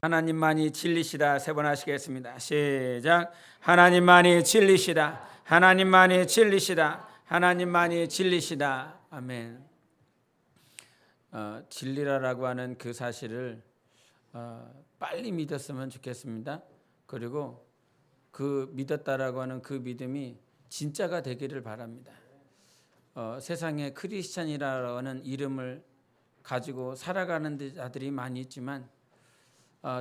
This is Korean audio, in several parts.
하나님만이 진리시다. 세 번 하시겠습니다. 시작. 하나님만이 진리시다. 하나님만이 진리시다. 하나님만이 진리시다. 아멘. 진리라고 하는 그 사실을 빨리 믿었으면 좋겠습니다. 그리고 그 믿었다라고 하는 그 믿음이 진짜가 되기를 바랍니다. 세상에 크리스찬이라고 하는 이름을 가지고 살아가는 자들이 많이 있지만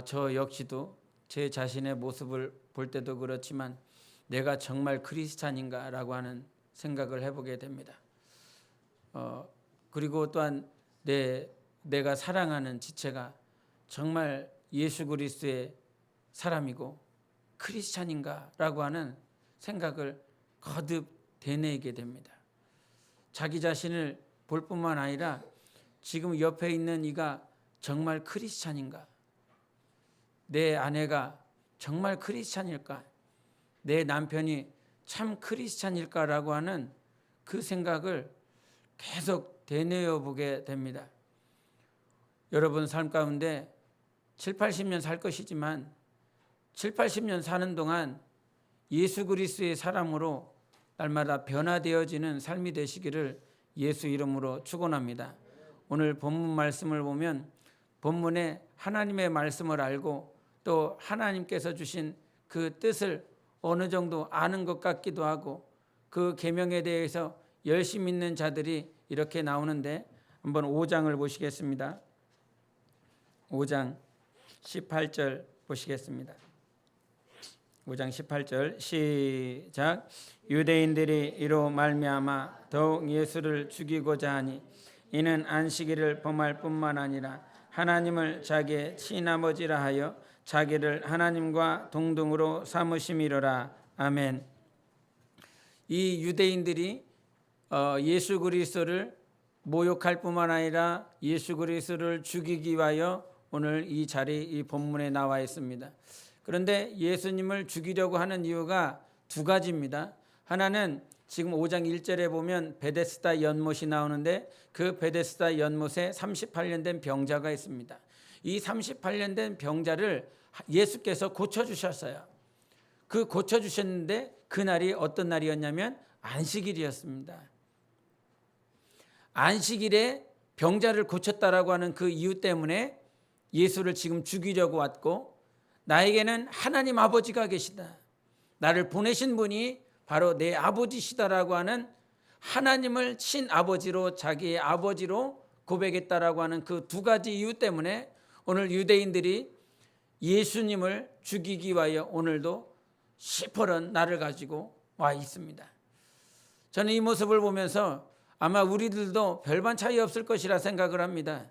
저 역시도 제 자신의 모습을 볼 때도 그렇지만 내가 정말 크리스찬인가라고 하는 생각을 해보게 됩니다. 그리고 또한 내가 사랑하는 지체가 정말 예수 그리스도의 사람이고 크리스찬인가라고 하는 생각을 거듭 되뇌이게 됩니다. 자기 자신을 볼 뿐만 아니라 지금 옆에 있는 이가 정말 크리스찬인가? 내 아내가 정말 크리스찬일까? 내 남편이 참 크리스찬일까라고 하는 그 생각을 계속 되뇌어 보게 됩니다. 여러분 삶 가운데 7, 80년 살 것이지만 7, 80년 사는 동안 예수 그리스도의 사람으로 날마다 변화되어지는 삶이 되시기를 예수 이름으로 축원합니다. 오늘 본문 말씀을 보면 본문에 하나님의 말씀을 알고 또 하나님께서 주신 그 뜻을 어느 정도 아는 것 같기도 하고 그 계명에 대해서 열심히 있는 자들이 이렇게 나오는데 한번 5장을 보시겠습니다. 5장 18절 보시겠습니다. 5장 18절 시작. 유대인들이 이로 말미암아 더욱 예수를 죽이고자 하니 이는 안식일을 범할 뿐만 아니라 하나님을 자기의 친아버지라 하여 자기를 하나님과 동등으로 삼으심이로라. 아멘. 이 유대인들이 예수 그리스도를 모욕할 뿐만 아니라 예수 그리스도를 죽이기 위하여 오늘 이 자리 이 본문에 나와 있습니다. 그런데 예수님을 죽이려고 하는 이유가 두 가지입니다. 하나는 지금 5장 1절에 보면 베데스다 연못이 나오는데 그 베데스다 연못에 38년 된 병자가 있습니다. 이 38년 된 병자를 예수께서 고쳐주셨어요. 그 고쳐주셨는데 그날이 어떤 날이었냐면 안식일이었습니다. 안식일에 병자를 고쳤다라고 하는 그 이유 때문에 예수를 지금 죽이려고 왔고 나에게는 하나님 아버지가 계시다. 나를 보내신 분이 바로 내 아버지시다라고 하는 하나님을 친아버지로 자기의 아버지로 고백했다라고 하는 그 두 가지 이유 때문에 오늘 유대인들이 예수님을 죽이기 위하여 오늘도 시퍼런 날을 가지고 와 있습니다. 저는 이 모습을 보면서 아마 우리들도 별반 차이 없을 것이라 생각을 합니다.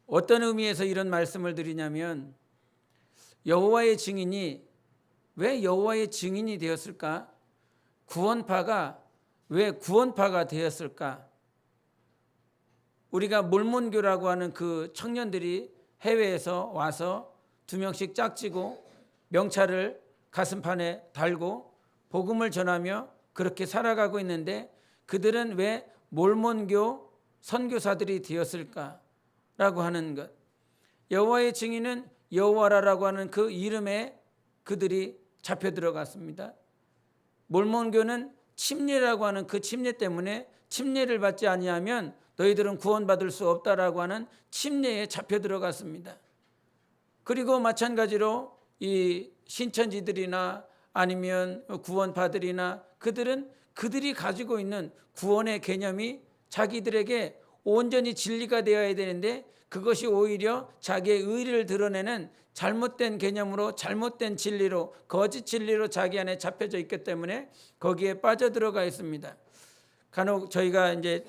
어떤 의미에서 이런 말씀을 드리냐면 여호와의 증인이 왜 여호와의 증인이 되었을까? 구원파가 왜 구원파가 되었을까? 우리가 몰몬교라고 하는 그 청년들이 해외에서 와서 2명씩 짝지고 명찰을 가슴판에 달고 복음을 전하며 그렇게 살아가고 있는데 그들은 왜 몰몬교 선교사들이 되었을까라고 하는 것. 여호와의 증인은 여호와라고 하는 그 이름에 그들이 잡혀 들어갔습니다. 몰몬교는 침례라고 하는 그 침례 때문에 침례를 받지 아니하면 너희들은 구원받을 수 없다라고 하는 침례에 잡혀 들어갔습니다. 그리고 마찬가지로 이 신천지들이나 아니면 구원파들이나 그들이 가지고 있는 구원의 개념이 자기들에게 온전히 진리가 되어야 되는데 그것이 오히려 자기의 의리를 드러내는 잘못된 개념으로 잘못된 진리로 거짓 진리로 자기 안에 잡혀져 있기 때문에 거기에 빠져들어가 있습니다. 간혹 저희는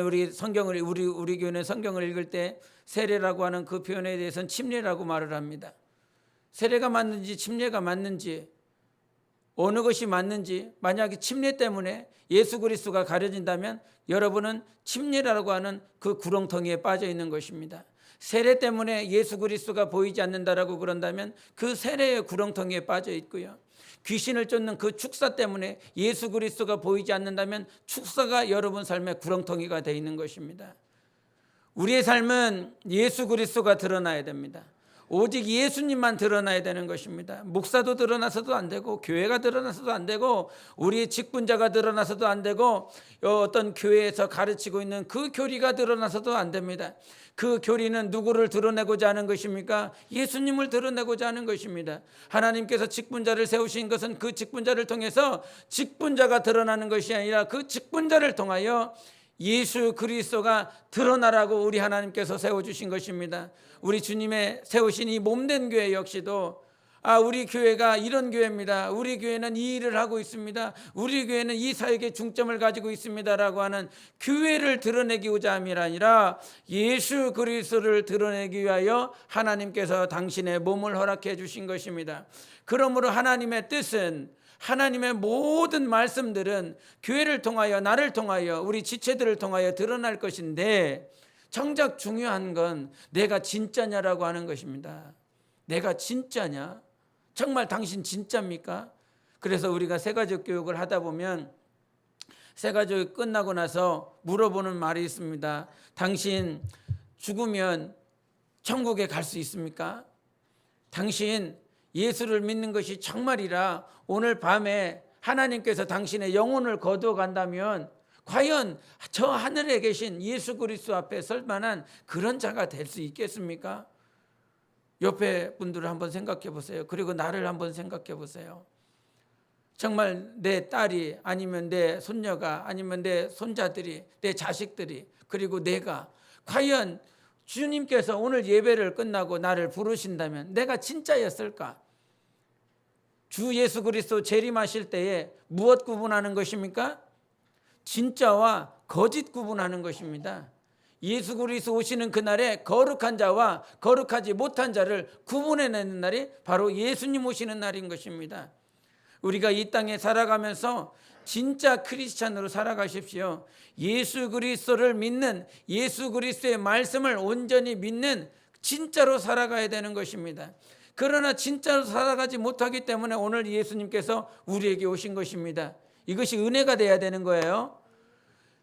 우리 성경을 우리 교회는 성경을 읽을 때 세례라고 하는 그 표현에 대해서는 침례라고 말을 합니다. 세례가 맞는지 침례가 맞는지 어느 것이 맞는지 만약에 침례 때문에 예수 그리스도가 가려진다면 여러분은 침례라고 하는 그 구렁텅이에 빠져 있는 것입니다. 세례 때문에 예수 그리스도가 보이지 않는다라고 그런다면 그 세례의 구렁텅이에 빠져 있고요. 귀신을 쫓는 그 축사 때문에 예수 그리스도가 보이지 않는다면 축사가 여러분 삶의 구렁텅이가 되어 있는 것입니다. 우리의 삶은 예수 그리스도가 드러나야 됩니다. 오직 예수님만 드러나야 되는 것입니다. 목사도 드러나서도 안 되고, 교회가 드러나서도 안 되고, 우리의 직분자가 드러나서도 안 되고, 어떤 교회에서 가르치고 있는 그 교리가 드러나서도 안 됩니다. 그 교리는 누구를 드러내고자 하는 것입니까? 예수님을 드러내고자 하는 것입니다. 하나님께서 직분자를 세우신 것은 그 직분자를 통해서 직분자가 드러나는 것이 아니라 그 직분자를 통하여 예수 그리스도가 드러나라고 우리 하나님께서 세워주신 것입니다. 우리 주님의 세우신 이 몸된 교회 역시도 우리 교회가 이런 교회입니다. 우리 교회는 이 일을 하고 있습니다. 우리 교회는 이 사역에 중점을 가지고 있습니다라고 하는 교회를 드러내기고자 함이 아니라 예수 그리스도를 드러내기 위하여 하나님께서 당신의 몸을 허락해 주신 것입니다. 그러므로 하나님의 뜻은, 하나님의 모든 말씀들은 교회를 통하여, 나를 통하여, 우리 지체들을 통하여 드러날 것인데, 정작 중요한 건 내가 진짜냐라고 하는 것입니다. 내가 진짜냐? 정말 당신 진짜입니까? 그래서 우리가 새가족 교육을 하다 보면 새가족이 끝나고 나서 물어보는 말이 있습니다. 당신 죽으면 천국에 갈 수 있습니까? 당신 예수를 믿는 것이 정말이라 오늘 밤에 하나님께서 당신의 영혼을 거두어 간다면 과연 저 하늘에 계신 예수 그리스도 앞에 설 만한 그런 자가 될 수 있겠습니까? 옆에 분들을 한번 생각해 보세요. 그리고 나를 한번 생각해 보세요. 정말 내 딸이, 아니면 내 손녀가, 아니면 내 손자들이, 내 자식들이, 그리고 내가 과연 주님께서 오늘 예배를 끝나고 나를 부르신다면 내가 진짜였을까? 주 예수 그리스도 재림하실 때에 무엇 구분하는 것입니까? 진짜와 거짓 구분하는 것입니다. 예수 그리스도 오시는 그날에 거룩한 자와 거룩하지 못한 자를 구분해내는 날이 바로 예수님 오시는 날인 것입니다. 우리가 이 땅에 살아가면서 진짜 크리스찬으로 살아가십시오. 예수 그리스도를 믿는, 예수 그리스도의 말씀을 온전히 믿는 진짜로 살아가야 되는 것입니다. 그러나 진짜로 살아가지 못하기 때문에 오늘 예수님께서 우리에게 오신 것입니다. 이것이 은혜가 돼야 되는 거예요.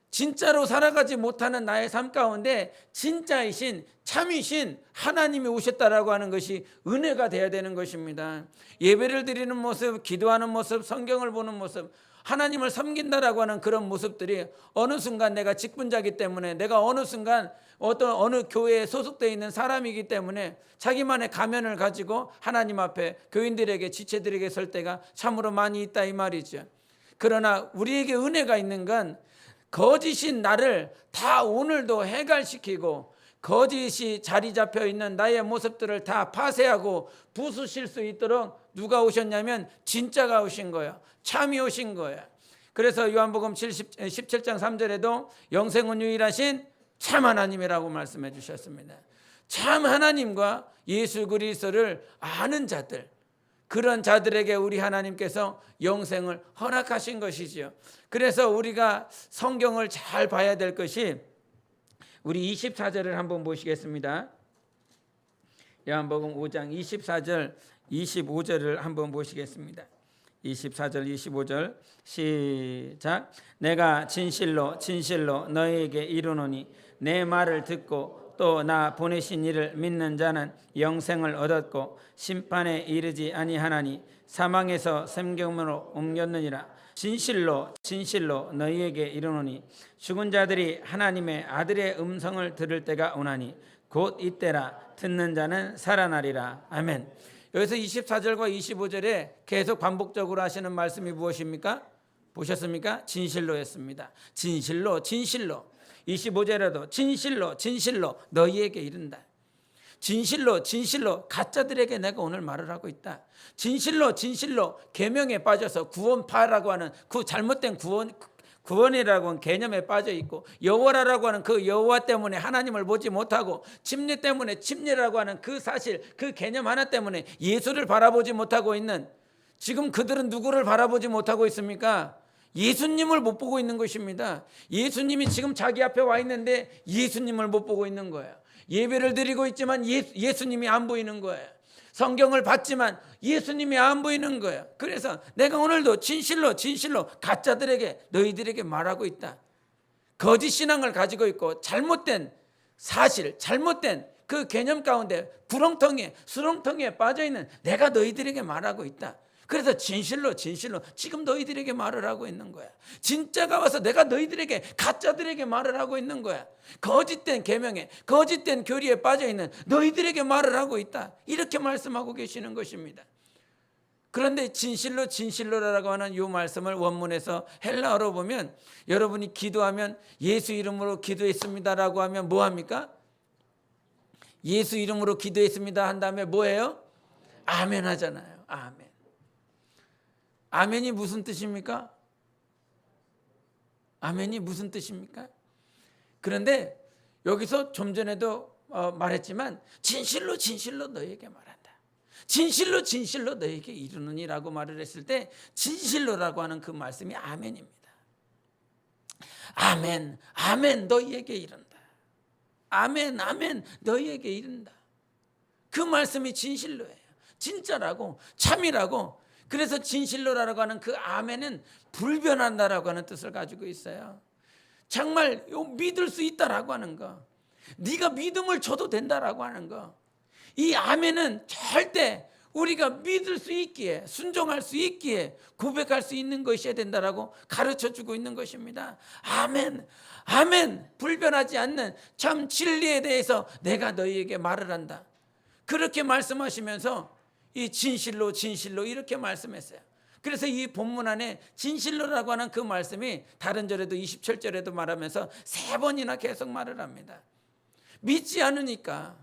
진짜로 살아가지 못하는 나의 삶 가운데 진짜이신, 참이신 하나님이 오셨다라고 하는 것이 은혜가 돼야 되는 것입니다. 예배를 드리는 모습, 기도하는 모습, 성경을 보는 모습, 하나님을 섬긴다라고 하는 그런 모습들이 어느 순간 내가 직분자이기 때문에, 내가 어느 순간 어느 교회에 소속되어 있는 사람이기 때문에 자기만의 가면을 가지고 하나님 앞에 교인들에게, 지체들에게 설 때가 참으로 많이 있다 이 말이죠. 그러나 우리에게 은혜가 있는 건 거짓인 나를 다 오늘도 해갈시키고 거짓이 자리 잡혀 있는 나의 모습들을 다 파쇄하고 부수실 수 있도록 누가 오셨냐면 진짜가 오신 거예요. 참이 오신 거예요. 그래서 요한복음 17장 3절에도 영생은 유일하신 참 하나님이라고 말씀해 주셨습니다. 참 하나님과 예수 그리스도를 아는 자들, 그런 자들에게 우리 하나님께서 영생을 허락하신 것이지요. 그래서 우리가 성경을 잘 봐야 될 것이, 우리 24절을 한번 보시겠습니다. 요한복음 5장 24절 25절을 한번 보시겠습니다. 24절 25절 시작. 내가 진실로 진실로 너희에게 이르노니 내 말을 듣고 또 나 보내신 이를 믿는 자는 영생을 얻었고 심판에 이르지 아니하나니 사망에서 생명으로 옮겼느니라. 진실로 진실로 너희에게 이르노니 죽은 자들이 하나님의 아들의 음성을 들을 때가 오나니 곧 이때라. 듣는 자는 살아나리라. 아멘. 여기서 24절과 25절에 계속 반복적으로 하시는 말씀이 무엇입니까? 보셨습니까? 진실로였습니다. 진실로 진실로. 25절에도 진실로 진실로 너희에게 이른다. 진실로 진실로 가짜들에게 내가 오늘 말을 하고 있다. 진실로 진실로 계명에 빠져서 구원파라고 하는 그 잘못된 구원이라고 하는 개념에 빠져 있고, 여호와라고 하는 그 여호와 때문에 하나님을 보지 못하고, 침례 때문에 침례라고 하는 그 사실, 그 개념 하나 때문에 예수를 바라보지 못하고 있는, 지금 그들은 누구를 바라보지 못하고 있습니까? 예수님을 못 보고 있는 것입니다. 예수님이 지금 자기 앞에 와 있는데 예수님을 못 보고 있는 거예요. 예배를 드리고 있지만 예수님이 안 보이는 거예요. 성경을 봤지만 예수님이 안 보이는 거예요. 그래서 내가 오늘도 진실로 진실로 가짜들에게, 너희들에게 말하고 있다. 거짓 신앙을 가지고 있고 잘못된 사실 잘못된 그 개념 가운데 구렁텅이에 수렁텅이에 빠져있는 내가 너희들에게 말하고 있다. 그래서 진실로 지금 너희들에게 말을 하고 있는 거야. 진짜가 와서 내가 너희들에게 가짜들에게 말을 하고 있는 거야. 거짓된 계명에 거짓된 교리에 빠져있는 너희들에게 말을 하고 있다. 이렇게 말씀하고 계시는 것입니다. 그런데 진실로라고 하는 이 말씀을 원문에서 헬라어로 보면 여러분이 기도하면 예수 이름으로 기도했습니다라고 하면 뭐합니까? 예수 이름으로 기도했습니다 한 다음에 뭐예요? 아멘 하잖아요. 아멘. 아멘이 무슨 뜻입니까? 아멘이 무슨 뜻입니까? 그런데 여기서 좀 전에도 말했지만 진실로 너에게 말한다. 진실로 너에게 이르느니라고 말을 했을 때 진실로라고 하는 그 말씀이 아멘입니다. 아멘 너희에게 이른다. 아멘 너희에게 이른다. 그 말씀이 진실로예요. 진짜라고 참이라고. 그래서 진실로라고 하는 그 아멘은 불변한다라고 하는 뜻을 가지고 있어요. 정말 믿을 수 있다라고 하는 거, 네가 믿음을 줘도 된다라고 하는 거. 이 아멘은 절대 우리가 믿을 수 있기에 순종할 수 있기에 고백할 수 있는 것이어야 된다라고 가르쳐주고 있는 것입니다. 아멘 불변하지 않는 참 진리에 대해서 내가 너희에게 말을 한다. 그렇게 말씀하시면서 이 진실로 이렇게 말씀했어요. 그래서 이 본문 안에 진실로라고 하는 그 말씀이 다른 절에도 27절에도 말하면서 3번이나 계속 말을 합니다. 믿지 않으니까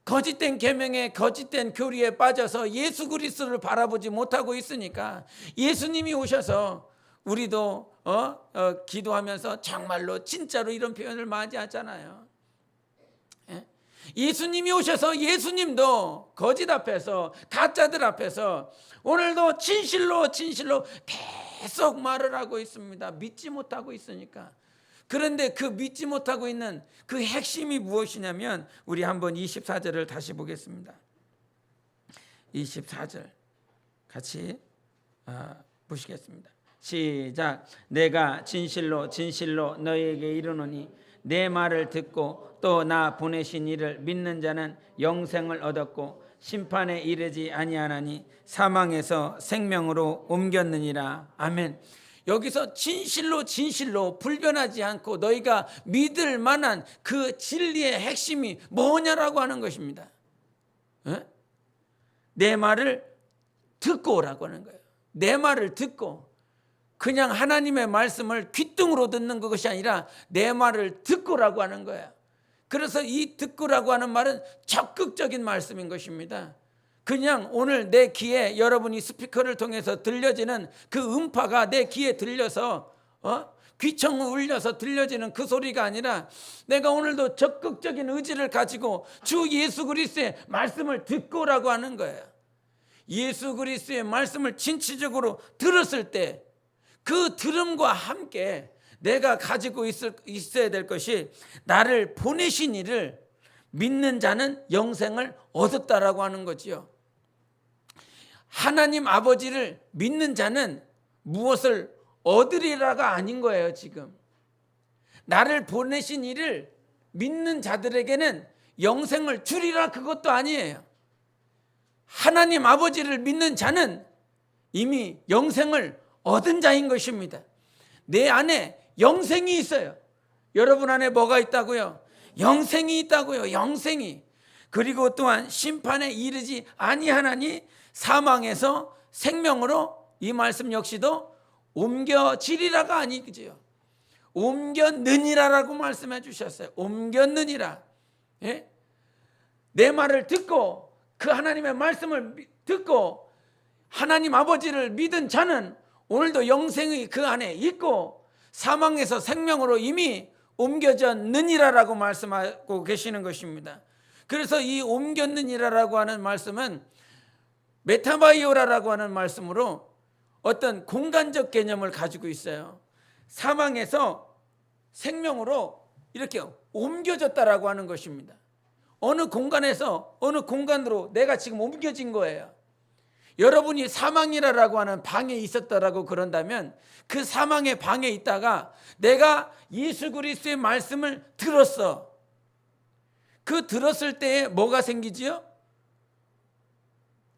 거짓된 계명에 거짓된 교리에 빠져서 예수 그리스도를 바라보지 못하고 있으니까 예수님이 오셔서 우리도 기도하면서 정말로 진짜로 이런 표현을 많이 하잖아요. 예수님이 오셔서 예수님도 거짓 앞에서 가짜들 앞에서 오늘도 진실로 계속 말을 하고 있습니다. 믿지 못하고 있으니까. 그런데 그 믿지 못하고 있는 그 핵심이 무엇이냐면 우리 한번 24절을 다시 보겠습니다. 24절 같이 보시겠습니다. 시작. 내가 진실로 너희에게 이르노니 내 말을 듣고 또 나 보내신 이를 믿는 자는 영생을 얻었고 심판에 이르지 아니하나니 사망에서 생명으로 옮겼느니라. 아멘. 여기서 진실로 불변하지 않고 너희가 믿을 만한 그 진리의 핵심이 뭐냐라고 하는 것입니다. 내 말을 듣고 오라고 하는 거예요. 내 말을 듣고 그냥 하나님의 말씀을 귓등으로 듣는 것이 아니라 내 말을 듣고라고 하는 거예요. 그래서 이 듣고라고 하는 말은 적극적인 말씀인 것입니다. 그냥 오늘 내 귀에 여러분이 스피커를 통해서 들려지는 그 음파가 내 귀에 들려서 귀청을 울려서 들려지는 그 소리가 아니라 내가 오늘도 적극적인 의지를 가지고 주 예수 그리스도의 말씀을 듣고라고 하는 거예요. 예수 그리스도의 말씀을 진취적으로 들었을 때 그 들음과 함께 내가 가지고 있어야 될 것이 나를 보내신 이를 믿는 자는 영생을 얻었다라고 하는 거지요. 하나님 아버지를 믿는 자는 무엇을 얻으리라가 아닌 거예요. 지금 나를 보내신 이를 믿는 자들에게는 영생을 주리라 그것도 아니에요. 하나님 아버지를 믿는 자는 이미 영생을 얻은 자인 것입니다. 내 안에 영생이 있어요. 여러분 안에 뭐가 있다고요? 영생이 있다고요. 영생이. 그리고 또한 심판에 이르지 아니하나니 사망에서 생명으로, 이 말씀 역시도 옮겨지리라가 아니지요. 옮겼느니라라고 말씀해 주셨어요. 옮겼느니라. 예? 내 말을 듣고 그 하나님의 말씀을 듣고 하나님 아버지를 믿은 자는 오늘도 영생이 그 안에 있고 사망에서 생명으로 이미 옮겨졌느니라라고 말씀하고 계시는 것입니다. 그래서 이 옮겼느니라라고 하는 말씀은 메타바이오라라고 하는 말씀으로 어떤 공간적 개념을 가지고 있어요. 사망에서 생명으로 이렇게 옮겨졌다라고 하는 것입니다. 어느 공간에서 어느 공간으로 내가 지금 옮겨진 거예요. 여러분이 사망이라고 하는 방에 있었다라고 그런다면 그 사망의 방에 있다가 내가 예수 그리스도의 말씀을 들었어. 그 들었을 때 뭐가 생기지요?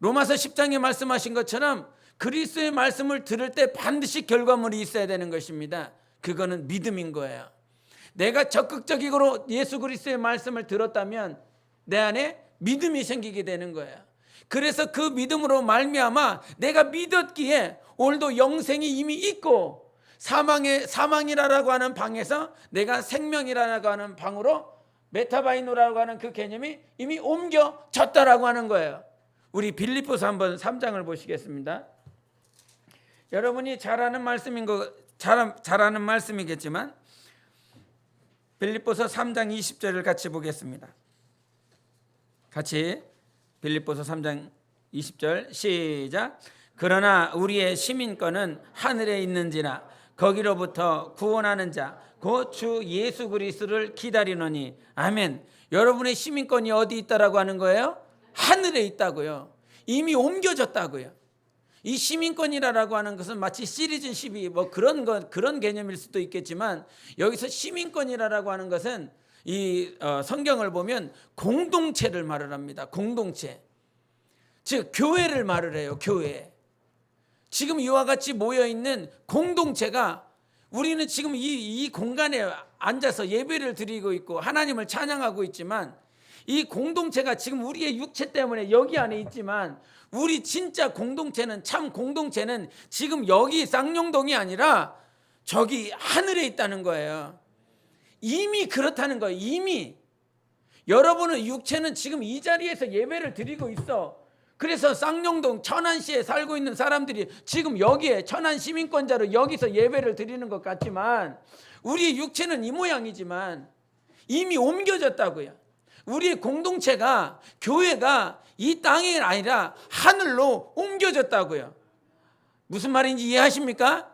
로마서 10장에 말씀하신 것처럼 그리스도의 말씀을 들을 때 반드시 결과물이 있어야 되는 것입니다. 그거는 믿음인 거예요. 내가 적극적으로 예수 그리스도의 말씀을 들었다면 내 안에 믿음이 생기게 되는 거예요. 그래서 그 믿음으로 말미암아 내가 믿었기에 오늘도 영생이 이미 있고 사망이라고 하는 방에서 내가 생명이라고 하는 방으로 메타바이노라고 하는 그 개념이 이미 옮겨졌다라고 하는 거예요. 우리 빌립보서 한번 3장을 보시겠습니다. 여러분이 잘 아는 말씀이겠지만 빌립보서 3장 20절을 같이 보겠습니다. 같이 빌립보서 3장 20절 시작. 그러나 우리의 시민권은 하늘에 있는지라 거기로부터 구원하는 자 곧 주 예수 그리스도를 기다리노니 아멘. 여러분의 시민권이 어디 있다라고 하는 거예요? 하늘에 있다고요. 이미 옮겨졌다고요. 이 시민권이라고 하는 것은 마치 시리즌십이 뭐 그런 개념일 수도 있겠지만 여기서 시민권이라고 하는 것은 이 성경을 보면 공동체를 말을 합니다. 공동체. 즉 교회를 말을 해요. 교회. 지금 이와 같이 모여 있는 공동체가 우리는 지금 이 공간에 앉아서 예배를 드리고 있고 하나님을 찬양하고 있지만 이 공동체가 지금 우리의 육체 때문에 여기 안에 있지만 우리 진짜 공동체는 참 공동체는 지금 여기 쌍용동이 아니라 저기 하늘에 있다는 거예요. 이미 그렇다는 거예요. 이미 여러분의 육체는 지금 이 자리에서 예배를 드리고 있어. 그래서 쌍용동 천안시에 살고 있는 사람들이 지금 여기에 천안 시민권자로 여기서 예배를 드리는 것 같지만 우리의 육체는 이 모양이지만 이미 옮겨졌다고요. 우리의 공동체가 교회가 이 땅이 아니라 하늘로 옮겨졌다고요. 무슨 말인지 이해하십니까?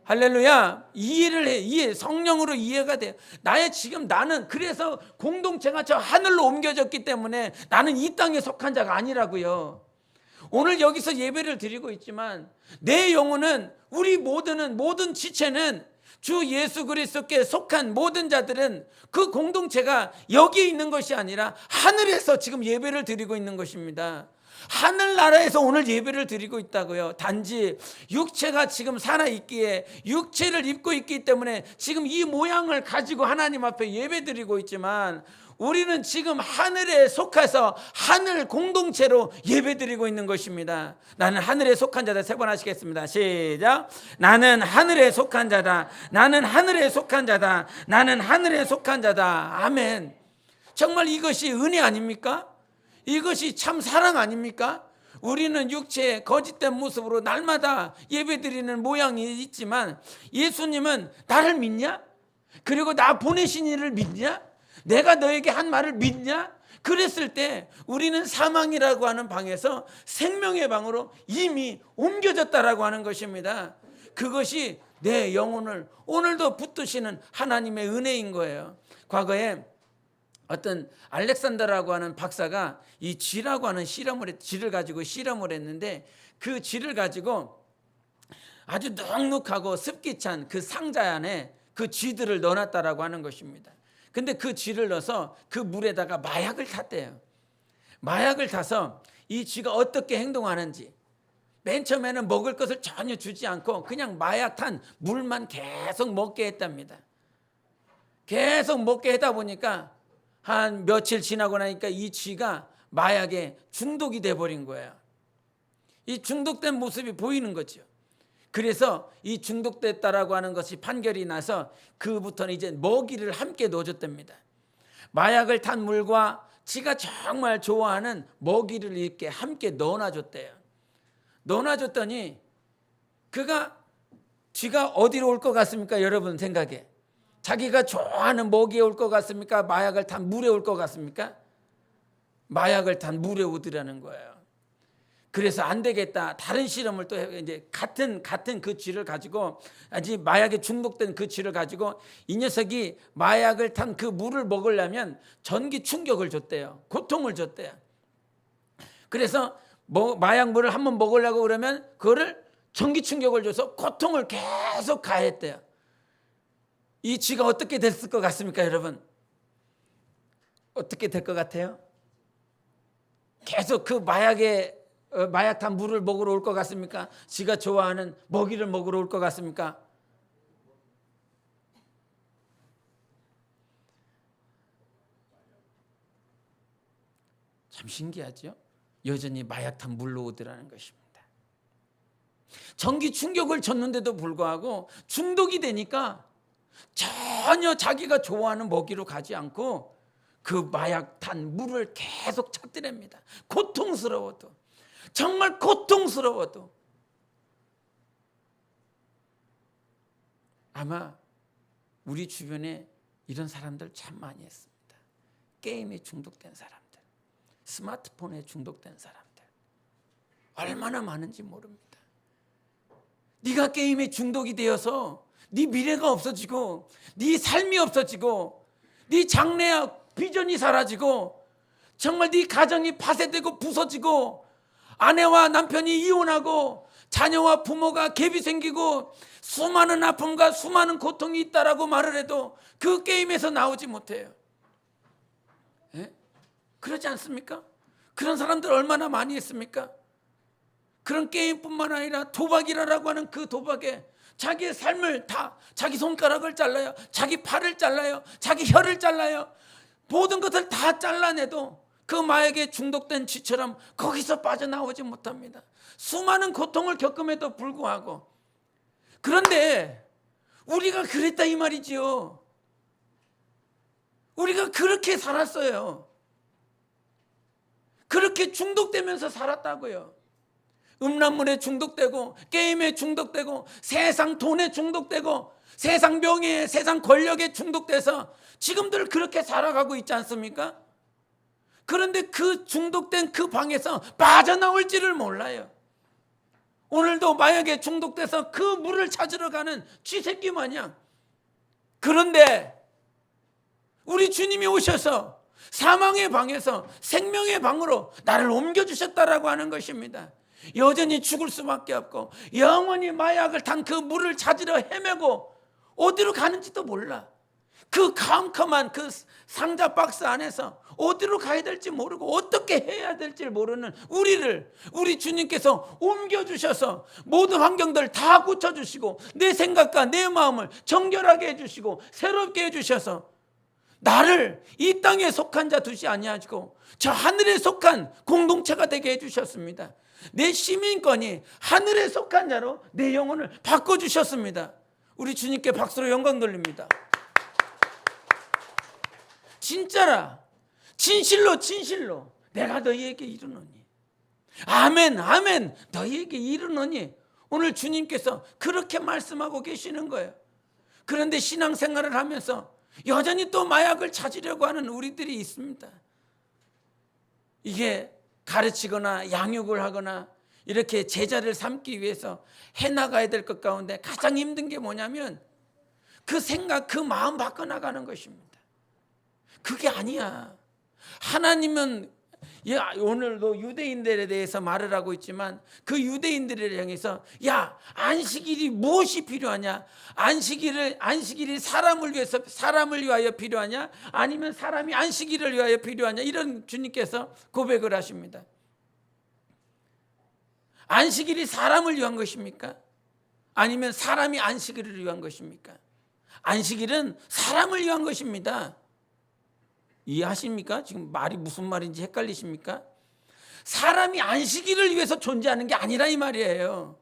할렐루야. 이해를 해. 성령으로 이해가 돼요. 나는 그래서 공동체가 저 하늘로 옮겨졌기 때문에 나는 이 땅에 속한 자가 아니라고요. 오늘 여기서 예배를 드리고 있지만 내 영혼은 우리 모든 지체는 주 예수 그리스도께 속한 모든 자들은 그 공동체가 여기에 있는 것이 아니라 하늘에서 지금 예배를 드리고 있는 것입니다. 하늘나라에서 오늘 예배를 드리고 있다고요. 단지 육체가 지금 살아있기에 육체를 입고 있기 때문에 지금 이 모양을 가지고 하나님 앞에 예배 드리고 있지만 우리는 지금 하늘에 속해서 하늘 공동체로 예배드리고 있는 것입니다. 나는 하늘에 속한 자다. 3번 하시겠습니다. 시작. 나는 하늘에 속한 자다. 나는 하늘에 속한 자다. 나는 하늘에 속한 자다. 아멘. 정말 이것이 은혜 아닙니까? 이것이 참 사랑 아닙니까? 우리는 육체의 거짓된 모습으로 날마다 예배드리는 모양이 있지만 예수님은 나를 믿냐? 그리고 나 보내신 이를 믿냐? 내가 너에게 한 말을 믿냐? 그랬을 때 우리는 사망이라고 하는 방에서 생명의 방으로 이미 옮겨졌다라고 하는 것입니다. 그것이 내 영혼을 오늘도 붙드시는 하나님의 은혜인 거예요. 과거에 어떤 알렉산더라고 하는 박사가 이 쥐라고 하는 쥐를 가지고 실험을 했는데 그 쥐를 가지고 아주 눅눅하고 습기 찬 그 상자 안에 그 쥐들을 넣어놨다라고 하는 것입니다. 근데 그 쥐를 넣어서 그 물에다가 마약을 탔대요. 마약을 타서 이 쥐가 어떻게 행동하는지 맨 처음에는 먹을 것을 전혀 주지 않고 그냥 마약 탄 물만 계속 먹게 했답니다. 계속 먹게 하다 보니까 한 며칠 지나고 나니까 이 쥐가 마약에 중독이 돼버린 거예요. 이 중독된 모습이 보이는 거죠. 그래서 이 중독됐다라고 하는 것이 판결이 나서 그부터는 이제 먹이를 함께 넣어줬답니다. 마약을 탄 물과 지가 정말 좋아하는 먹이를 이렇게 함께 넣어놔줬대요. 넣어놔줬더니 쥐가 어디로 올 것 같습니까? 여러분 생각에 자기가 좋아하는 먹이에 올 것 같습니까? 마약을 탄 물에 올 것 같습니까? 마약을 탄 물에 오더라는 거예요. 그래서 안 되겠다. 다른 실험을 또 해. 이제 같은 그 쥐를 가지고 아직 마약에 중독된 그 쥐를 가지고 이 녀석이 마약을 탄 그 물을 먹으려면 전기 충격을 줬대요. 고통을 줬대요. 그래서 마약물을 한번 먹으려고 그러면 그거를 전기 충격을 줘서 고통을 계속 가했대요. 이 쥐가 어떻게 됐을 것 같습니까, 여러분? 어떻게 될 것 같아요? 계속 그 마약 탄 물을 먹으러 올 것 같습니까? 지가 좋아하는 먹이를 먹으러 올 것 같습니까? 참 신기하죠? 여전히 마약 탄 물로 오더라는 것입니다. 전기 충격을 줬는데도 불구하고 중독이 되니까 전혀 자기가 좋아하는 먹이로 가지 않고 그 마약 탄 물을 계속 찾더랍니다. 고통스러워도, 정말 고통스러워도. 아마 우리 주변에 이런 사람들 참 많이 있습니다. 게임에 중독된 사람들, 스마트폰에 중독된 사람들 얼마나 많은지 모릅니다. 네가 게임에 중독이 되어서 네 미래가 없어지고 네 삶이 없어지고 네 장래와 비전이 사라지고 정말 네 가정이 파쇄되고 부서지고 아내와 남편이 이혼하고 자녀와 부모가 갭이 생기고 수많은 아픔과 수많은 고통이 있다라고 말을 해도 그 게임에서 나오지 못해요. 예? 그렇지 않습니까? 그런 사람들 얼마나 많이 있습니까? 그런 게임뿐만 아니라 도박이라고 하는 그 도박에 자기의 삶을 다, 자기 손가락을 잘라요, 자기 팔을 잘라요, 자기 혀를 잘라요. 모든 것을 다 잘라내도 그 마약에 중독된 쥐처럼 거기서 빠져나오지 못합니다. 수많은 고통을 겪음에도 불구하고. 그런데 우리가 그랬다 이 말이지요. 우리가 그렇게 살았어요. 그렇게 중독되면서 살았다고요. 음란물에 중독되고 게임에 중독되고 세상 돈에 중독되고 세상 명예에, 세상 권력에 중독돼서 지금들 그렇게 살아가고 있지 않습니까? 그런데 그 중독된 그 방에서 빠져나올지를 몰라요. 오늘도 마약에 중독돼서 그 물을 찾으러 가는 쥐새끼 마냥. 그런데 우리 주님이 오셔서 사망의 방에서 생명의 방으로 나를 옮겨주셨다라고 하는 것입니다. 여전히 죽을 수밖에 없고 영원히 마약을 탄 그 물을 찾으러 헤매고 어디로 가는지도 몰라. 그 캄캄한 그 상자 박스 안에서 어디로 가야 될지 모르고 어떻게 해야 될지 모르는 우리를 우리 주님께서 옮겨주셔서 모든 환경들 다 고쳐주시고 내 생각과 내 마음을 정결하게 해주시고 새롭게 해주셔서 나를 이 땅에 속한 자 두지 아니하시고 저 하늘에 속한 공동체가 되게 해주셨습니다. 내 시민권이 하늘에 속한 자로 내 영혼을 바꿔주셨습니다. 우리 주님께 박수로 영광 돌립니다. 진짜라, 진실로 진실로 내가 너희에게 이르노니, 아멘 아멘 너희에게 이르노니. 오늘 주님께서 그렇게 말씀하고 계시는 거예요. 그런데 신앙생활을 하면서 여전히 또 마약을 찾으려고 하는 우리들이 있습니다. 이게 가르치거나 양육을 하거나 이렇게 제자를 삼기 위해서 해나가야 될 것 가운데 가장 힘든 게 뭐냐면 그 생각, 그 마음 바꿔나가는 것입니다. 그게 아니야. 하나님은 오늘도 유대인들에 대해서 말을 하고 있지만 그 유대인들을 향해서 야, 안식일이 무엇이 필요하냐? 안식일이 사람을 위하여 필요하냐? 아니면 사람이 안식일을 위하여 필요하냐? 이런 주님께서 고백을 하십니다. 안식일이 사람을 위한 것입니까? 아니면 사람이 안식일을 위한 것입니까? 안식일은 사람을 위한 것입니다. 이해하십니까? 지금 말이 무슨 말인지 헷갈리십니까? 사람이 안식일을 위해서 존재하는 게 아니라 이 말이에요.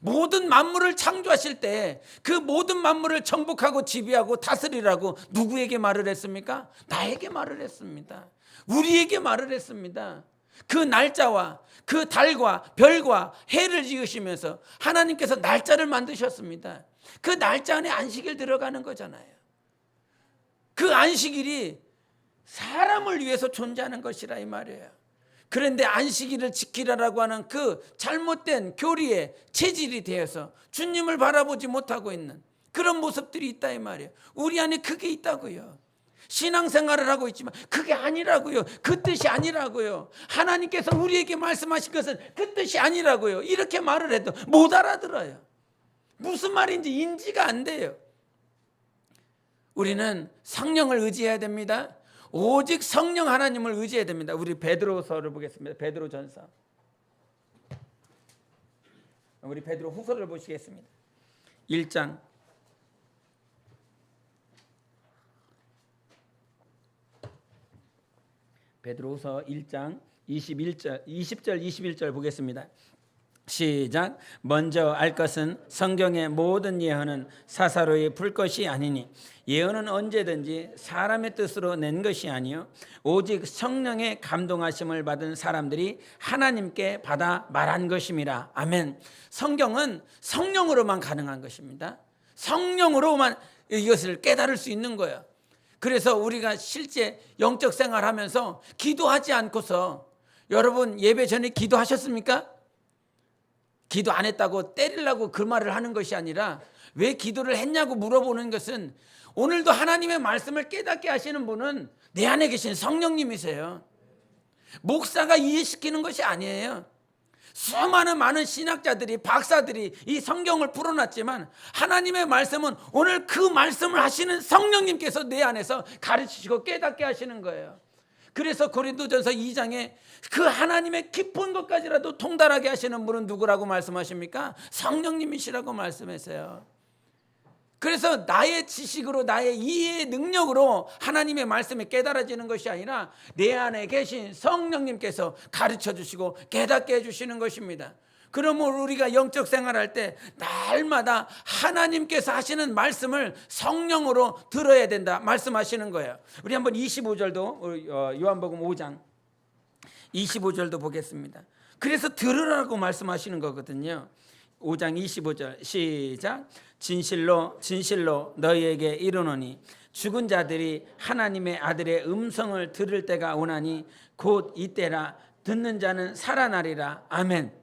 모든 만물을 창조하실 때 그 모든 만물을 정복하고 지배하고 다스리라고 누구에게 말을 했습니까? 나에게 말을 했습니다. 우리에게 말을 했습니다. 그 날짜와 그 달과 별과 해를 지으시면서 하나님께서 날짜를 만드셨습니다. 그 날짜 안에 안식일 들어가는 거잖아요. 그 안식일이 사람을 위해서 존재하는 것이라 이 말이에요. 그런데 안식일을 지키라라고 하는 그 잘못된 교리의 체질이 되어서 주님을 바라보지 못하고 있는 그런 모습들이 있다 이 말이에요. 우리 안에 그게 있다고요. 신앙생활을 하고 있지만 그게 아니라고요. 그 뜻이 아니라고요. 하나님께서 우리에게 말씀하신 것은 그 뜻이 아니라고요. 이렇게 말을 해도 못 알아들어요. 무슨 말인지 인지가 안 돼요. 우리는 성령을 의지해야 됩니다. 오직 성령 하나님을 의지해야 됩니다. 우리 베드로서를 보겠습니다. 베드로전서. 우리 베드로 후서를 보시겠습니다. 1장 베드로후서 1장 20절 21절 보겠습니다. 시작. 먼저 알 것은 성경의 모든 예언은 사사로이 풀 것이 아니니 예언은 언제든지 사람의 뜻으로 낸 것이 아니요 오직 성령의 감동하심을 받은 사람들이 하나님께 받아 말한 것임이라. 아멘. 성경은 성령으로만 가능한 것입니다. 성령으로만 이것을 깨달을 수 있는 거예요. 그래서 우리가 실제 영적 생활하면서 기도하지 않고서, 여러분 예배 전에 기도하셨습니까? 기도 안 했다고 때리려고 그 말을 하는 것이 아니라, 왜 기도를 했냐고 물어보는 것은, 오늘도 하나님의 말씀을 깨닫게 하시는 분은 내 안에 계신 성령님이세요. 목사가 이해시키는 것이 아니에요. 수많은 많은 신학자들이, 박사들이 이 성경을 풀어놨지만 하나님의 말씀은 오늘 그 말씀을 하시는 성령님께서 내 안에서 가르치시고 깨닫게 하시는 거예요. 그래서 고린도전서 2장에 그 하나님의 깊은 것까지라도 통달하게 하시는 분은 누구라고 말씀하십니까? 성령님이시라고 말씀하세요. 그래서 나의 지식으로, 나의 이해의 능력으로 하나님의 말씀이 깨달아지는 것이 아니라 내 안에 계신 성령님께서 가르쳐 주시고 깨닫게 해주시는 것입니다. 그러면 우리가 영적 생활할 때 날마다 하나님께서 하시는 말씀을 성령으로 들어야 된다 말씀하시는 거예요. 우리 한번 25절도 요한복음 5장 25절도 보겠습니다. 그래서 들으라고 말씀하시는 거거든요. 5장 25절 시작. 진실로 진실로 너희에게 이르노니 죽은 자들이 하나님의 아들의 음성을 들을 때가 오나니 곧 이때라. 듣는 자는 살아나리라. 아멘.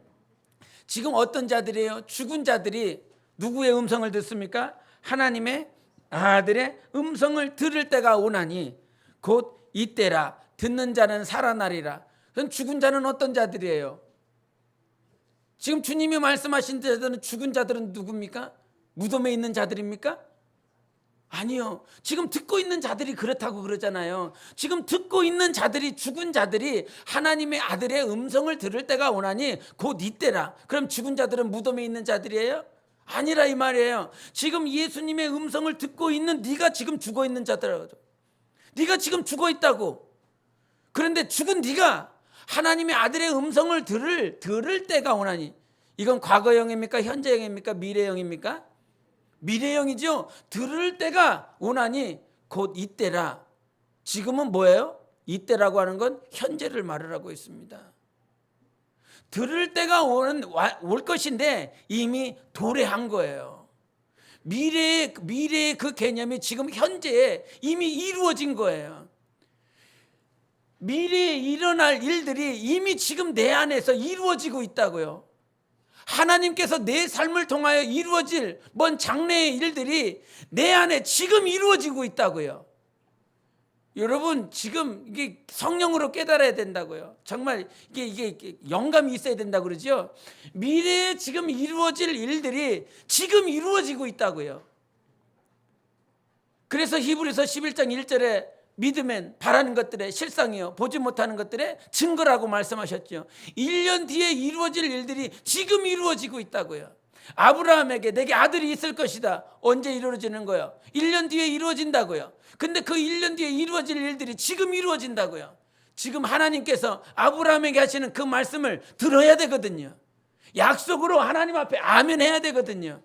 지금 어떤 자들이에요? 죽은 자들이 누구의 음성을 듣습니까? 하나님의 아들의 음성을 들을 때가 오나니 곧 이때라. 듣는 자는 살아나리라. 그럼 죽은 자는 어떤 자들이에요? 지금 주님이 말씀하신 자들은, 죽은 자들은 누굽니까? 무덤에 있는 자들입니까? 아니요. 지금 듣고 있는 자들이 그렇다고 그러잖아요. 지금 듣고 있는 자들이, 죽은 자들이 하나님의 아들의 음성을 들을 때가 오나니 곧 이때라. 그럼 죽은 자들은 무덤에 있는 자들이에요? 아니라 이 말이에요. 지금 예수님의 음성을 듣고 있는 네가 지금 죽어 있는 자들이라고. 네가 지금 죽어 있다고. 그런데 죽은 네가 하나님의 아들의 음성을 들을 때가 오나니, 이건 과거형입니까? 현재형입니까? 미래형입니까? 미래형이죠. 들을 때가 오나니 곧 이때라. 지금은 뭐예요? 이때라고 하는 건 현재를 말을 하고 있습니다. 들을 때가 올 것인데 이미 도래한 거예요. 미래의 그 개념이 지금 현재에 이미 이루어진 거예요. 미래에 일어날 일들이 이미 지금 내 안에서 이루어지고 있다고요. 하나님께서 내 삶을 통하여 이루어질 먼 장래의 일들이 내 안에 지금 이루어지고 있다고요. 여러분, 지금 이게 성령으로 깨달아야 된다고요. 정말 이게 영감이 있어야 된다고 그러죠. 미래에 지금 이루어질 일들이 지금 이루어지고 있다고요. 그래서 히브리서 11장 1절에 믿으면 바라는 것들의 실상이요 보지 못하는 것들의 증거라고 말씀하셨죠. 1년 뒤에 이루어질 일들이 지금 이루어지고 있다고요. 아브라함에게 내게 아들이 있을 것이다. 언제 이루어지는 거예요? 1년 뒤에 이루어진다고요. 근데 그 1년 뒤에 이루어질 일들이 지금 이루어진다고요. 지금 하나님께서 아브라함에게 하시는 그 말씀을 들어야 되거든요. 약속으로 하나님 앞에 아멘 해야 되거든요.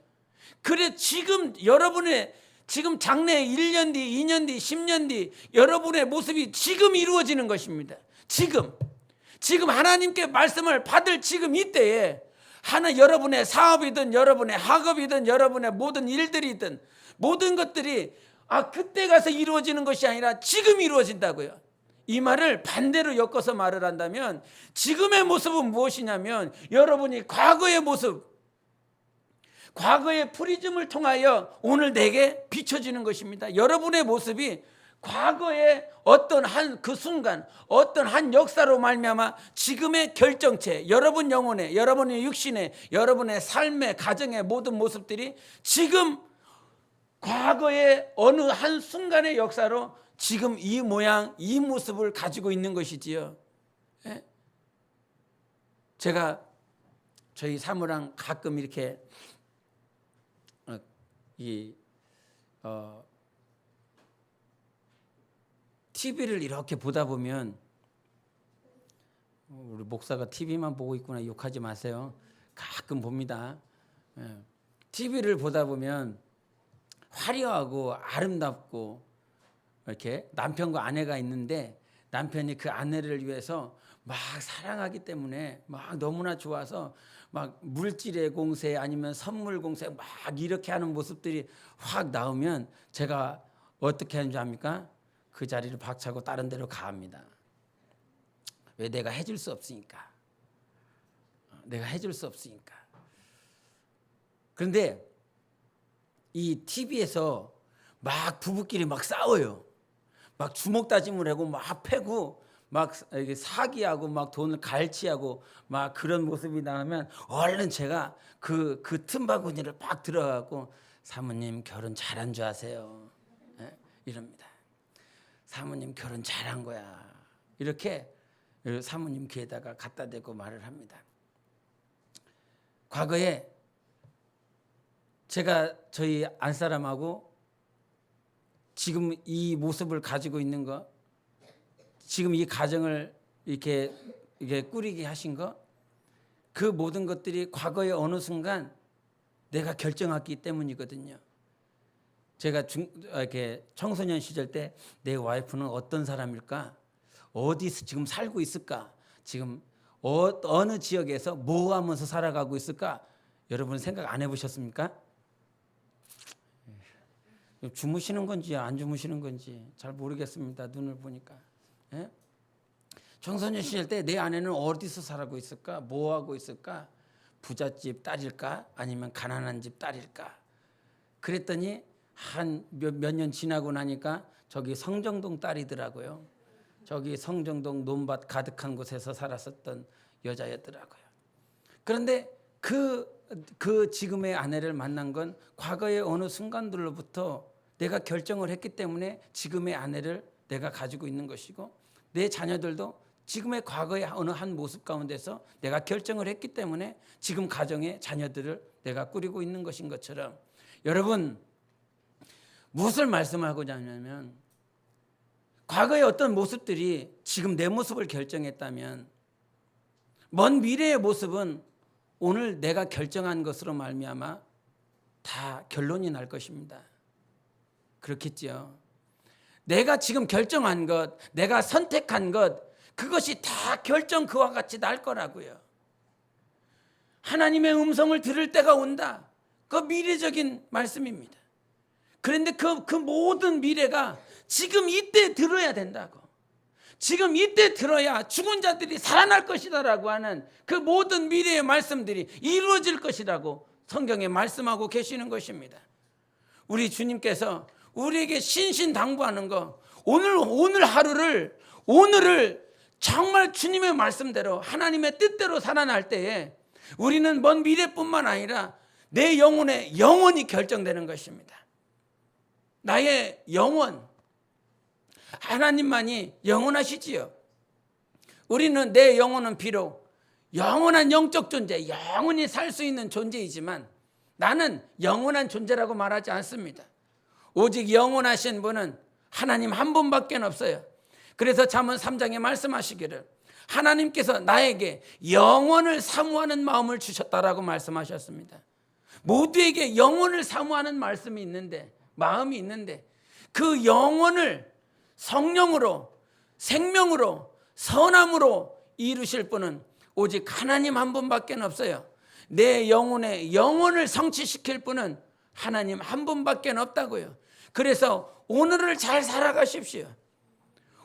그래 지금 여러분의 지금 장래 1년 뒤, 2년 뒤, 10년 뒤 여러분의 모습이 지금 이루어지는 것입니다. 지금 하나님께 말씀을 받을 지금 이때에 여러분의 사업이든 여러분의 학업이든 여러분의 모든 일들이든 모든 것들이 그때 가서 이루어지는 것이 아니라 지금 이루어진다고요. 이 말을 반대로 엮어서 말을 한다면 지금의 모습은 무엇이냐면 여러분이 과거의 모습, 과거의 프리즘을 통하여 오늘 내게 비춰지는 것입니다. 여러분의 모습이 과거의 어떤 한 그 순간, 어떤 한 역사로 말미암아 지금의 결정체, 여러분 영혼의, 여러분의 육신의, 여러분의 삶의, 가정의 모든 모습들이 지금 과거의 어느 한 순간의 역사로 지금 이 모양, 이 모습을 가지고 있는 것이지요. 예? 제가 저희 사모랑 가끔 이렇게 TV를 이렇게 보다 보면, 우리 목사가 TV만 보고 있구나 욕하지 마세요. 가끔 봅니다. TV를 보다 보면 화려하고 아름답고 이렇게 남편과 아내가 있는데, 남편이 그 아내를 위해서 막 사랑하기 때문에 막 너무나 좋아서 막 물질의 공세 아니면 선물 공세 막 이렇게 하는 모습들이 확 나오면 제가 어떻게 하는지 압니까? 그 자리를 박차고 다른 데로 갑니다. 왜? 내가 해줄 수 없으니까. 내가 해줄 수 없으니까. 그런데 이 TV에서 막 부부끼리 막 싸워요. 막 주먹 다짐을 하고 막 패고 막 사기하고 막 돈을 갈취하고 막 그런 모습이 나오면 얼른 제가 그 틈바구니를 막 들어가고, 사모님 결혼 잘한 줄 아세요? 네? 이럽니다. 사모님 결혼 잘한 거야. 이렇게 사모님 귀에다가 갖다 대고 말을 합니다. 과거에 제가 저희 안사람하고 지금 이 모습을 가지고 있는 거, 지금 이 가정을 이렇게 꾸리게 하신 거, 그 모든 것들이 과거의 어느 순간 내가 결정했기 때문이거든요. 제가 이렇게 청소년 시절 때 내 와이프는 어떤 사람일까? 어디서 지금 살고 있을까? 지금 어느 지역에서 뭐 하면서 살아가고 있을까? 여러분 생각 안 해보셨습니까? 주무시는 건지 안 주무시는 건지 잘 모르겠습니다. 눈을 보니까. 예? 청소년 시절 때 내 아내는 어디서 살고 있을까? 뭐 하고 있을까? 부잣집 딸일까? 아니면 가난한 집 딸일까? 그랬더니 한 몇 년 지나고 나니까 저기 성정동 딸이더라고요. 저기 성정동 논밭 가득한 곳에서 살았었던 여자였더라고요. 그런데 그 지금의 아내를 만난 건 과거의 어느 순간들로부터 내가 결정을 했기 때문에 지금의 아내를 내가 가지고 있는 것이고, 내 자녀들도 지금의 과거의 어느 한 모습 가운데서 내가 결정을 했기 때문에 지금 가정의 자녀들을 내가 꾸리고 있는 것인 것처럼, 여러분 무엇을 말씀하고자 하냐면, 과거의 어떤 모습들이 지금 내 모습을 결정했다면 먼 미래의 모습은 오늘 내가 결정한 것으로 말미암아 다 결론이 날 것입니다. 그렇겠죠. 내가 지금 결정한 것, 내가 선택한 것, 그것이 다 결정 그와 같이 날 거라고요. 하나님의 음성을 들을 때가 온다. 그 미래적인 말씀입니다. 그런데 그 모든 미래가 지금 이때 들어야 된다고. 지금 이때 들어야 죽은 자들이 살아날 것이다라고 하는 그 모든 미래의 말씀들이 이루어질 것이라고 성경에 말씀하고 계시는 것입니다. 우리 주님께서 우리에게 신신당부하는 거, 오늘 하루를, 오늘을 정말 주님의 말씀대로 하나님의 뜻대로 살아날 때에 우리는 먼 미래뿐만 아니라 내 영혼의 영원이 결정되는 것입니다. 나의 영원, 하나님만이 영원하시지요. 우리는, 내 영혼은 비록 영원한 영적 존재, 영원히 살 수 있는 존재이지만 나는 영원한 존재라고 말하지 않습니다. 오직 영원하신 분은 하나님 한 분밖에 없어요. 그래서 잠언 3장에 말씀하시기를 하나님께서 나에게 영원을 사모하는 마음을 주셨다라고 말씀하셨습니다. 모두에게 영원을 사모하는 말씀이 있는데, 마음이 있는데, 그 영원을 성령으로, 생명으로, 선함으로 이루실 분은 오직 하나님 한 분밖에 없어요. 내 영혼의 영혼을 성취시킬 분은 하나님 한 분밖에 없다고요. 그래서 오늘을 잘 살아가십시오.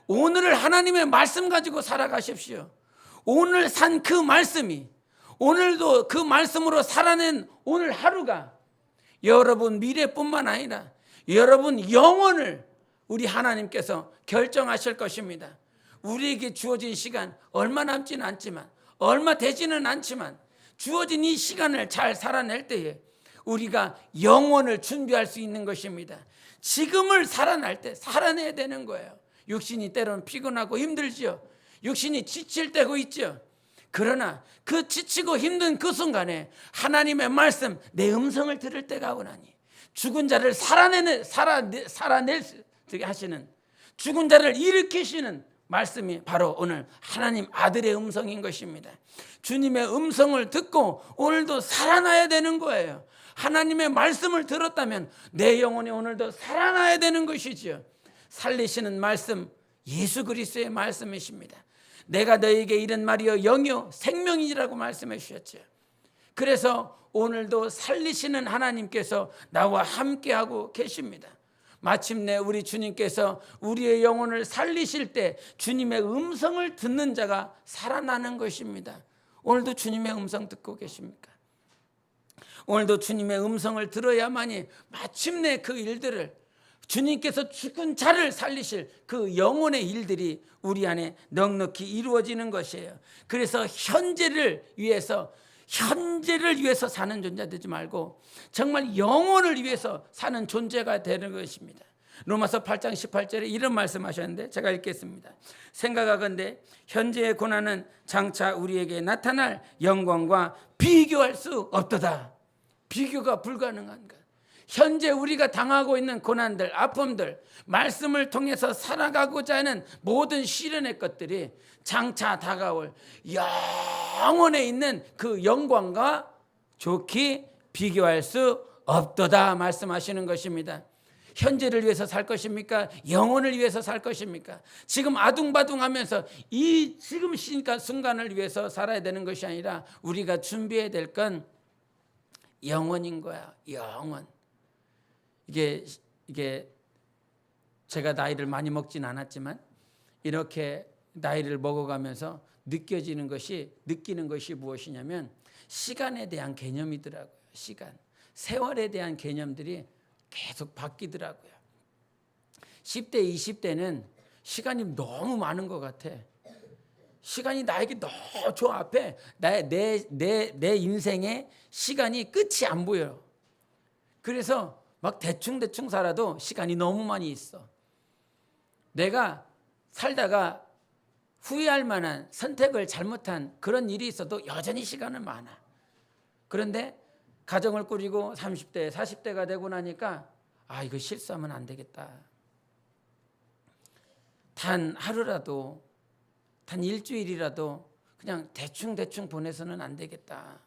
오늘을 하나님의 말씀 가지고 살아가십시오. 오늘 산 그 말씀이, 오늘도 그 말씀으로 살아낸 오늘 하루가 여러분 미래뿐만 아니라 여러분 영혼을 우리 하나님께서 결정하실 것입니다. 우리에게 주어진 시간 얼마 남지는 않지만, 얼마 되지는 않지만, 주어진 이 시간을 잘 살아낼 때에 우리가 영혼을 준비할 수 있는 것입니다. 지금을 살아날 때 살아내야 되는 거예요. 육신이 때로는 피곤하고 힘들죠. 육신이 지칠 때고 있죠. 그러나 그 지치고 힘든 그 순간에 하나님의 말씀, 내 음성을 들을 때가 오나니 죽은 자를 살아낼 하시는, 죽은 자를 일으키시는 말씀이 바로 오늘 하나님 아들의 음성인 것입니다. 주님의 음성을 듣고 오늘도 살아나야 되는 거예요. 하나님의 말씀을 들었다면 내 영혼이 오늘도 살아나야 되는 것이지요. 살리시는 말씀, 예수 그리스도의 말씀이십니다. 내가 너에게 이른 말이여 영이요 생명이라고 말씀해 주셨죠. 그래서 오늘도 살리시는 하나님께서 나와 함께하고 계십니다. 마침내 우리 주님께서 우리의 영혼을 살리실 때 주님의 음성을 듣는 자가 살아나는 것입니다. 오늘도 주님의 음성 듣고 계십니까? 오늘도 주님의 음성을 들어야만이 마침내 그 일들을, 주님께서 죽은 자를 살리실 그 영혼의 일들이 우리 안에 넉넉히 이루어지는 것이에요. 그래서 현재를 위해서 사는 존재 되지 말고 정말 영혼을 위해서 사는 존재가 되는 것입니다. 로마서 8장 18절에 이런 말씀하셨는데 제가 읽겠습니다. 생각하건대 현재의 고난은 장차 우리에게 나타날 영광과 비교할 수 없도다. 비교가 불가능한 것. 현재 우리가 당하고 있는 고난들, 아픔들, 말씀을 통해서 살아가고자 하는 모든 시련의 것들이 장차 다가올 영원에 있는 그 영광과 좋게 비교할 수 없도다 말씀하시는 것입니다. 현재를 위해서 살 것입니까? 영혼을 위해서 살 것입니까? 지금 아둥바둥하면서 이 지금 순간을 위해서 살아야 되는 것이 아니라 우리가 준비해야 될 건 영원인 거야. 영원. 이게 제가 나이를 많이 먹진 않았지만 이렇게 나이를 먹어가면서 느끼는 것이 무엇이냐면 시간에 대한 개념이더라고요. 시간, 세월에 대한 개념들이 계속 바뀌더라고요. 10대, 20대는 시간이 너무 많은 것 같아. 시간이 나에게 너무 저 앞에 내 인생의 시간이 끝이 안 보여요. 그래서 막 대충 살아도 시간이 너무 많이 있어. 내가 살다가 후회할 만한 선택을 잘못한 그런 일이 있어도 여전히 시간은 많아. 그런데 가정을 꾸리고 30대, 40대가 되고 나니까 이거 실수하면 안 되겠다. 단 하루라도, 단 일주일이라도 그냥 대충 보내서는 안 되겠다.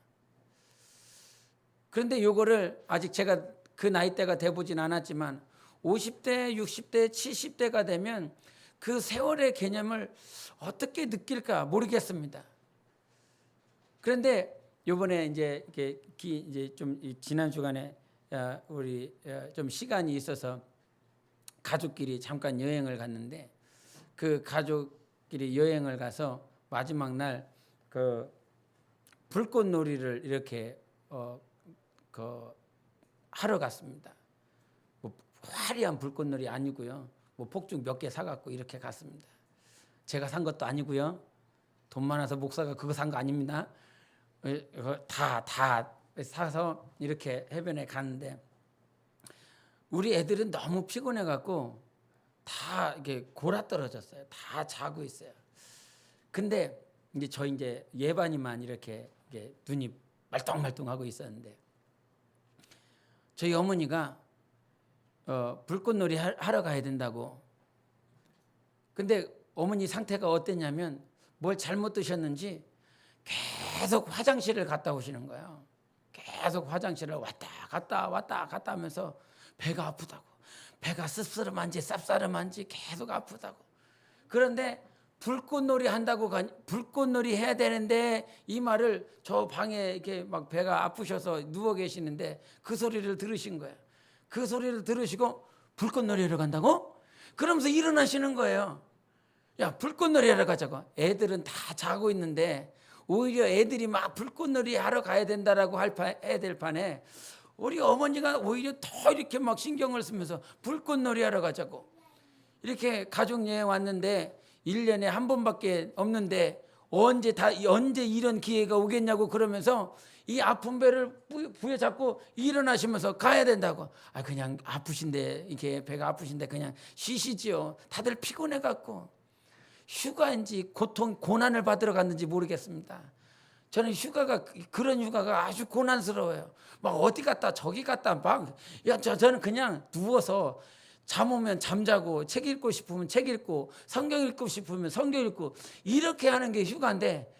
그런데 요거를 아직 제가 그 나이대가 돼보진 않았지만 50대, 60대, 70대가 되면 그 세월의 개념을 어떻게 느낄까 모르겠습니다. 그런데 요번에 이제 좀 지난 주간에 우리 좀 시간이 있어서 가족끼리 잠깐 여행을 갔는데 그 가족끼리 여행을 가서 마지막 날 그 불꽃놀이를 이렇게 하러 갔습니다. 뭐 화려한 불꽃놀이 아니고요. 뭐 폭죽 몇 개 사갖고 이렇게 갔습니다. 제가 산 것도 아니고요. 돈 많아서 목사가 그거 산 거 아닙니다. 다 사서 이렇게 해변에 갔는데 우리 애들은 너무 피곤해갖고 다 이렇게 골아 떨어졌어요. 다 자고 있어요. 근데 이제 예반이만 이렇게 눈이 말똥말똥하고 있었는데 저희 어머니가 불꽃놀이 하러 가야 된다고. 근데 어머니 상태가 어땠냐면 뭘 잘못 드셨는지 계속 화장실을 갔다 오시는 거예요. 계속 화장실을 왔다 갔다 하면서 배가 아프다고. 배가 씁쓸한지 쌉싸름한지 계속 아프다고. 그런데 불꽃놀이 해야 되는데 이 말을 저 방에 이렇게 막 배가 아프셔서 누워 계시는데 그 소리를 들으신 거예요. 그 소리를 들으시고 불꽃놀이 하러 간다고? 그러면서 일어나시는 거예요. 야, 불꽃놀이 하러 가자고. 애들은 다 자고 있는데 오히려 애들이 막 불꽃놀이 하러 가야 된다라고 해야 될 판에 우리 어머니가 오히려 더 이렇게 막 신경을 쓰면서 불꽃놀이 하러 가자고. 이렇게 가족 여행 왔는데 1년에 한 번밖에 없는데 언제 이런 기회가 오겠냐고 그러면서 이 아픈 배를 부여잡고 일어나시면서 가야 된다고. 그냥 아프신데, 이게 배가 아프신데 그냥 쉬시지요. 다들 피곤해 갖고 휴가인지 고난을 받으러 갔는지 모르겠습니다. 저는 그런 휴가가 아주 고난스러워요. 막 어디 갔다 저기 갔다 저는 그냥 누워서 잠 오면 잠자고, 책 읽고 싶으면 책 읽고, 성경 읽고 싶으면 성경 읽고, 이렇게 하는 게 휴가인데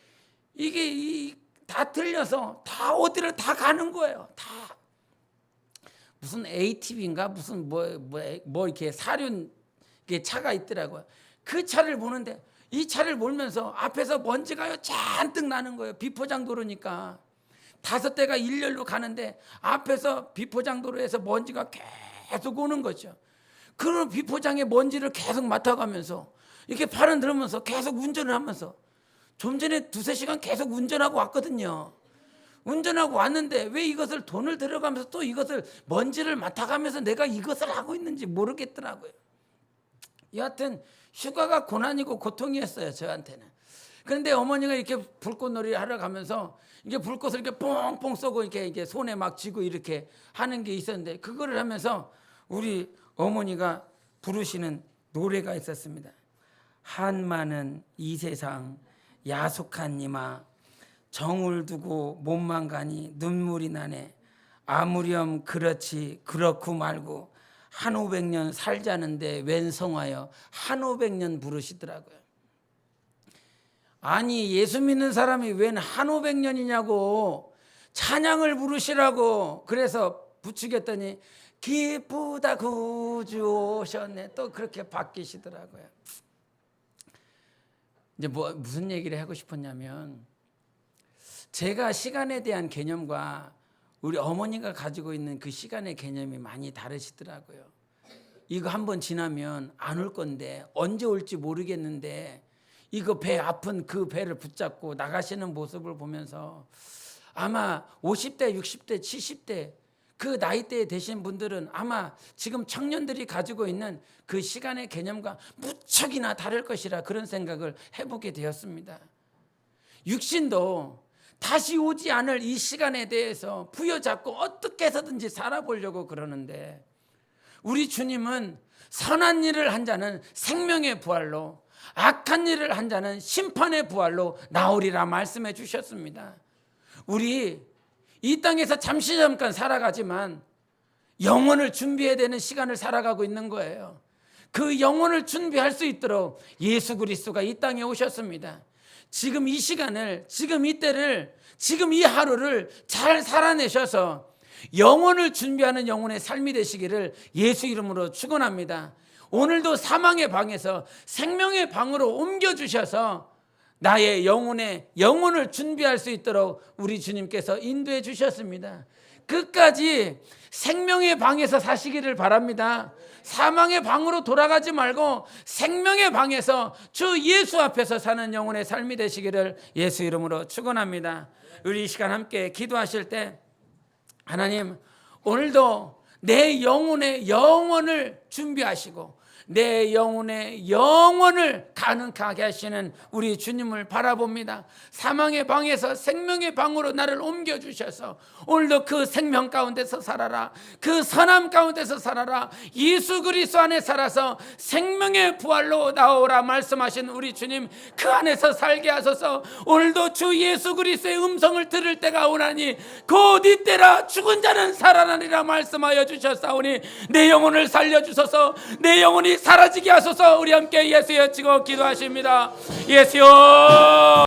이게 다 틀려서 다 어디를 다 가는 거예요. 다 무슨 ATV인가 무슨 뭐 이렇게 사륜 차가 있더라고요. 그 차를 보는데 이 차를 몰면서 앞에서 먼지가 잔뜩 나는 거예요. 비포장도로니까 5대가 일렬로 가는데 앞에서 비포장도로에서 먼지가 계속 오는 거죠. 그런 비포장의 먼지를 계속 맡아가면서 이렇게 팔은 들으면서 계속 운전을 하면서, 좀 전에 2-3시간 계속 운전하고 왔거든요. 운전하고 왔는데 왜 이것을 돈을 들여가면서 또 이것을 먼지를 맡아가면서 내가 이것을 하고 있는지 모르겠더라고요. 여하튼 휴가가 고난이고 고통이었어요, 저한테는. 그런데 어머니가 이렇게 불꽃놀이 하러 가면서 이게 불꽃을 이렇게 뽕뽕 쏘고 이렇게 손에 막 쥐고 이렇게 하는 게 있었는데, 그거를 하면서 우리 어머니가 부르시는 노래가 있었습니다. 한많은 이 세상 야속한 이마, 정을 두고 몸만 가니 눈물이 나네. 아무렴 그렇지 그렇고 말고 한 500년 살자는데 웬 성화여, 한 500년 부르시더라고요. 아니 예수 믿는 사람이 웬 한 500년이냐고, 찬양을 부르시라고. 그래서 부추겼더니 기쁘다 구주 오셨네, 또 그렇게 바뀌시더라고요. 이제 무슨 얘기를 하고 싶었냐면, 제가 시간에 대한 개념과 우리 어머니가 가지고 있는 그 시간의 개념이 많이 다르시더라고요. 이거 한번 지나면 안 올 건데, 언제 올지 모르겠는데 이거 배 아픈 그 배를 붙잡고 나가시는 모습을 보면서 아마 50대, 60대, 70대 그 나이대에 되신 분들은 아마 지금 청년들이 가지고 있는 그 시간의 개념과 무척이나 다를 것이라 그런 생각을 해보게 되었습니다. 육신도 다시 오지 않을 이 시간에 대해서 부여잡고 어떻게 해서든지 살아보려고 그러는데, 우리 주님은 선한 일을 한 자는 생명의 부활로, 악한 일을 한 자는 심판의 부활로 나오리라 말씀해 주셨습니다. 우리 이 땅에서 잠깐 살아가지만 영혼을 준비해야 되는 시간을 살아가고 있는 거예요. 그 영혼을 준비할 수 있도록 예수 그리스도가 이 땅에 오셨습니다. 지금 이 시간을, 지금 이 때를, 지금 이 하루를 잘 살아내셔서 영혼을 준비하는 영혼의 삶이 되시기를 예수 이름으로 축원합니다. 오늘도 사망의 방에서 생명의 방으로 옮겨주셔서 나의 영혼을 준비할 수 있도록 우리 주님께서 인도해 주셨습니다. 끝까지 생명의 방에서 사시기를 바랍니다. 사망의 방으로 돌아가지 말고 생명의 방에서 주 예수 앞에서 사는 영혼의 삶이 되시기를 예수 이름으로 축원합니다. 우리 이 시간 함께 기도하실 때, 하나님 오늘도 내 영혼을 준비하시고 내 영혼의 영혼을 가능하게 하시는 우리 주님을 바라봅니다. 사망의 방에서 생명의 방으로 나를 옮겨주셔서 오늘도 그 생명 가운데서 살아라, 그 선함 가운데서 살아라, 예수 그리스도 안에 살아서 생명의 부활로 나오라 말씀하신 우리 주님, 그 안에서 살게 하소서. 오늘도 주 예수 그리스도의 음성을 들을 때가 오나니 곧 이때라 죽은 자는 살아나리라 말씀하여 주셨사오니 내 영혼을 살려주소서. 내 영혼이 사라지게 하소서. 우리 함께 예수여 치고 기도하십니다. 예수여.